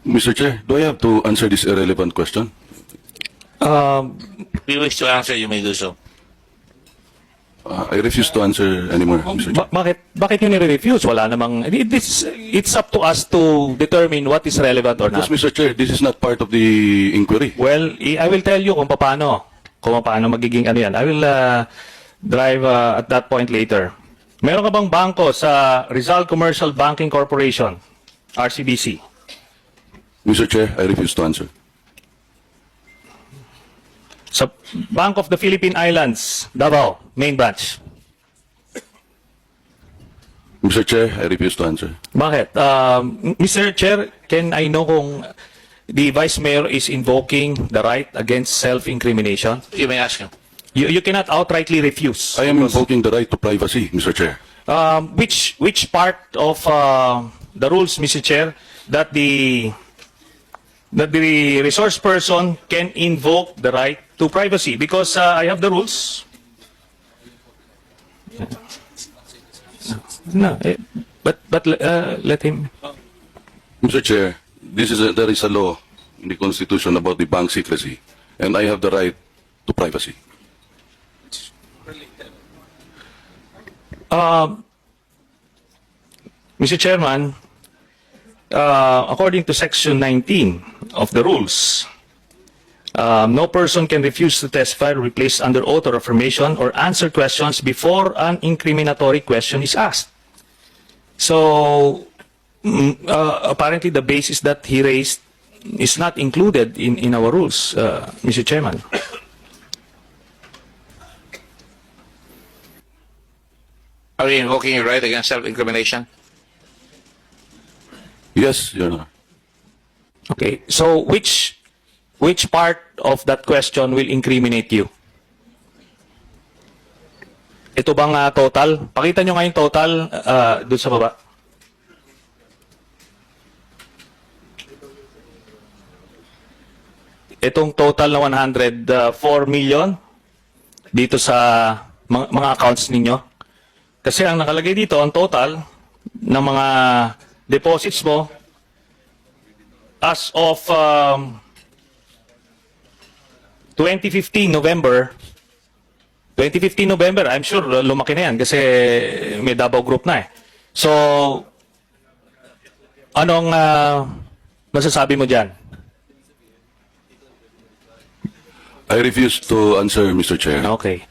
Mr. Chair, do I have to answer this irrelevant question? If you wish to answer, you may do so. I refuse to answer anymore, Mr. Chair. Bakit yun nire-refuse? Wala namang... It's up to us to determine what is relevant or Because, not. Mr. Chair, this is not part of the inquiry. Well, I will tell you kung paano magiging ano yan. I will drive at that point later. Meron ka bang bangko sa Rizal Commercial Banking Corporation, RCBC? Mr. Chair, I refuse to answer. Sa Bank of the Philippine Islands, Davao, main branch. Mr. Chair, I refuse to answer. Bakit? Mr. Chair, can I know kung the Vice Mayor is invoking the right against self-incrimination? You may ask him. You cannot outrightly refuse. I am invoking the right to privacy, Mr. Chair. Which part of the rules, Mr. Chair, that the resource person can invoke the right to privacy? Because I have the rules. No, but let him. Mr. Chair, there is a law in the Constitution about the bank secrecy, and I have the right to privacy. Mr. Chairman, according to Section 19 of the rules, no person can refuse to testify or be placed under oath or affirmation or answer questions before an incriminatory question is asked. So, apparently the basis that he raised is not included in our rules, Mr. Chairman. Are you invoking your right against self-incrimination? Yes, Your Honor. Okay, so which part of that question will incriminate you? Ito bang total? Pakita nyo nga yung total doon sa baba. Itong total na 104 million dito sa mga accounts ninyo. Kasi ang nakalagay dito, ang total ng mga deposits mo as of 2015 November, I'm sure lumaki na yan kasi may Davao Group na eh. So, anong masasabi mo dyan? I refuse to answer, Mr. Chair. Okay.